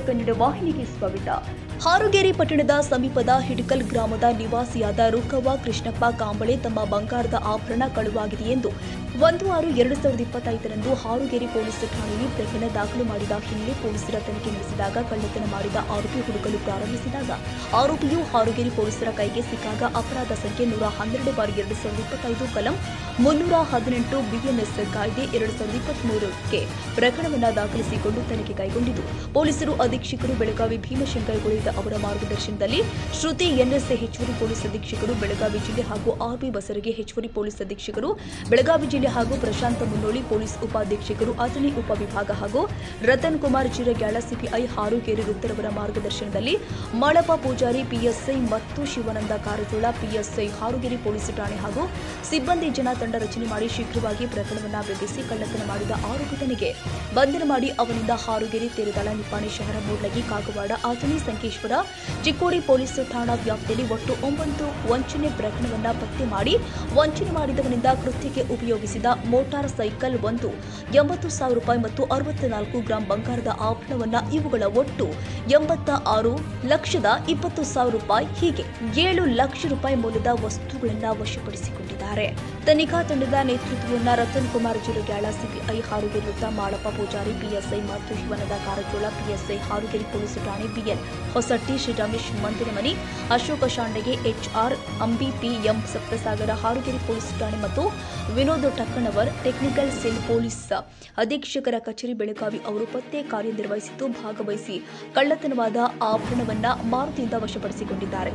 ಕನ್ನಡ ವಾಹಿನಿಗೆ ಸ್ವಾಗತ. ಹಾರುಗೇರಿ ಪಟ್ಟಣದ ಸಮೀಪದ ಹಿಡಕಲ್ ಗ್ರಾಮದ ನಿವಾಸಿಯಾದ ರುಕ್ಕವ್ವ ಕೃಷ್ಣಪ್ಪ ಕಾಂಬಳೆ ತಮ್ಮ ಬಂಗಾರದ ಆಭರಣ ಕಳುವಾಗಿದೆ ಎಂದು 1/6/2025ರಂದು ಹಾರುಗೇರಿ ಪೊಲೀಸ್ ಠಾಣೆಯಲ್ಲಿ ಪ್ರಕರಣ ದಾಖಲು ಮಾಡಿದ ಹಿನ್ನೆಲೆ ಪೊಲೀಸರ ತನಿಖೆ ನಡೆಸಿದಾಗ ಕಳ್ಳತನ ಮಾಡಿದ ಆರೋಪಿ ಹುಡುಕಲು ಪ್ರಾರಂಭಿಸಿದಾಗ ಆರೋಪಿಯು ಹಾರುಗೇರಿ ಪೊಲೀಸರ ಕೈಗೆ ಸಿಕ್ಕಾಗ ಅಪರಾಧ ಸಂಖ್ಯೆ 112/2025 ಕಲಂ 318 BNS ಕಾಯ್ದೆ 2023ಕ್ಕೆ ಪ್ರಕರಣವನ್ನು ದಾಖಲಿಸಿಕೊಂಡು ತನಿಖೆ ಕೈಗೊಂಡಿದ್ದು ಪೊಲೀಸರು ಅಧೀಕ್ಷಕರು ಬೆಳಗಾವಿ ಭೀಮಶಂಕರ್ ಗುಳೇದ ಅವರ ಮಾರ್ಗದರ್ಶನದಲ್ಲಿ ಶ್ರುತಿ ಎನ್ಎಸ್ ಹೆಚ್ಚುವರಿ ಪೊಲೀಸ್ ಅಧೀಕ್ಷಕರು ಬೆಳಗಾವಿ ಜಿಲ್ಲೆ ಹಾಗೂ ಆರ್ಬಿ ಬಸರಿಗೆ ಹೆಚ್ಚುವರಿ ಪೊಲೀಸ್ ಅಧೀಕ್ಷಕರು ಬೆಳಗಾವಿ ಜಿಲ್ಲೆ ಹಾಗೂ ಪ್ರಶಾಂತ ಮುನ್ನೋಳಿ ಪೊಲೀಸ್ ಉಪಾಧೀಕ್ಷಕರು ಅಥಣಿ ಉಪವಿಭಾಗ ಹಾಗೂ ರತನ್ ಕುಮಾರ್ ಚಿರಗ್ಯಾಳ ಸಿಪಿಐ ಹಾರುಗೇರಿ ವೃತ್ತರವರ ಮಾರ್ಗದರ್ಶನದಲ್ಲಿ ಮಾಳಪ್ಪ ಪೂಜಾರಿ ಪಿಎಸ್ಐ ಮತ್ತು ಶಿವಾನಂದ ಕಾರಜೋಳ ಪಿಎಸ್ಐ ಹಾರುಗೇರಿ ಪೊಲೀಸ್ ಠಾಣೆ ಹಾಗೂ ಸಿಬ್ಬಂದಿ ಜನ ತಂಡ ರಚನೆ ಮಾಡಿ ಶೀಘ್ರವಾಗಿ ಪ್ರಕರಣವನ್ನು ಬೆದರಿಸಿ ಕಳ್ಳತನ ಮಾಡಿದ ಆರೋಪಿತನಿಗೆ ಬಂಧನ ಮಾಡಿ ಅವನಿಂದ ಹಾರುಗೇರಿ ತೇರದಾಳ ನಿಪ್ಪಾಣಿ ಶಹರ ಮೂಡ್ಲಗಿ ಕಾಗವಾಡ ಅಥಣಿ ಸಂಕೇಶ್ವರ ಚಿಕ್ಕೋಡಿ ಪೊಲೀಸ್ ಠಾಣಾ ವ್ಯಾಪ್ತಿಯಲ್ಲಿ ಒಟ್ಟು 9 ವಂಚನೆ ಪ್ರಕರಣವನ್ನು ಪತ್ತೆ ಮಾಡಿ ವಂಚನೆ ಮಾಡಿದವನಿಂದ ಕೃತ್ಯಕ್ಕೆ ಉಪಯೋಗಿಸಿದ ಮೋಟಾರ್ ಸೈಕಲ್ ಒಂದು 80,000 ರೂಪಾಯಿ ಮತ್ತು 64 ಗ್ರಾಂ ಬಂಗಾರದ ಆಭರಣವನ್ನ ಇವುಗಳ ಒಟ್ಟು 86,20,000 ರೂಪಾಯಿ ಹೀಗೆ 7 ಲಕ್ಷ ರೂಪಾಯಿ ಮೌಲ್ಯದ ವಸ್ತುಗಳನ್ನು ವಶಪಡಿಸಿಕೊಂಡಿದ್ದಾರೆ. ತನಿಖಾ ತಂಡದ ನೇತೃತ್ವವನ್ನು ರತನ್ ಕುಮಾರ್ ಚಿರಗ್ಯಾಳ ಸಿಪಿಐ ಹಾರುಗೇರಿ ವೃತ್ತ ಮಾಳಪ್ಪ ಪೂಜಾರಿ ಪಿಎಸ್ಐ ಮತ್ತು ಶಿವನದ ಕಾರಜೋಳ ಪಿಎಸ್ಐ ಹಾರುಗೇರಿ ಪೊಲೀಸ್ ಠಾಣೆ BN Hosatti Shri Ramesh Mandiramani Ashoka Shandage HR Ambi PM Saptasagar Harugeri police ಠಾಣೆ ಮತ್ತು Vinod Takkanavar technical cell police ಅಧೀಕ್ಷಕರ ಕಚೇರಿ ಬೆಳಗಾವಿ ಅವರು ಪತ್ತೆ ಕಾರ್ಯನಿರ್ವಹಿಸಿದ್ದು ಭಾಗವಹಿಸಿ ಕಳ್ಳತನವಾದ ಆಭರಣವನ್ನ ಮಾರುತಿಯಿಂದ ವಶಪಡಿಸಿಕೊಂಡಿದ್ದಾರೆ.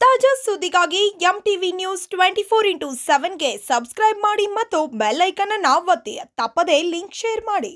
ತಾಜಾ ಸುದ್ದಿಗಾಗಿ ಎಂಟಿವಿ ನ್ಯೂಸ್ 24/7ಗೆ ಸಬ್ಸ್ಕ್ರೈಬ್ ಮಾಡಿ ಮತ್ತು ಬೆಲ್ ಐಕಾನ್ ಅನ್ನು ಒತ್ತಿ. ತಪ್ಪದೇ ಲಿಂಕ್ ಶೇರ್ ಮಾಡಿ.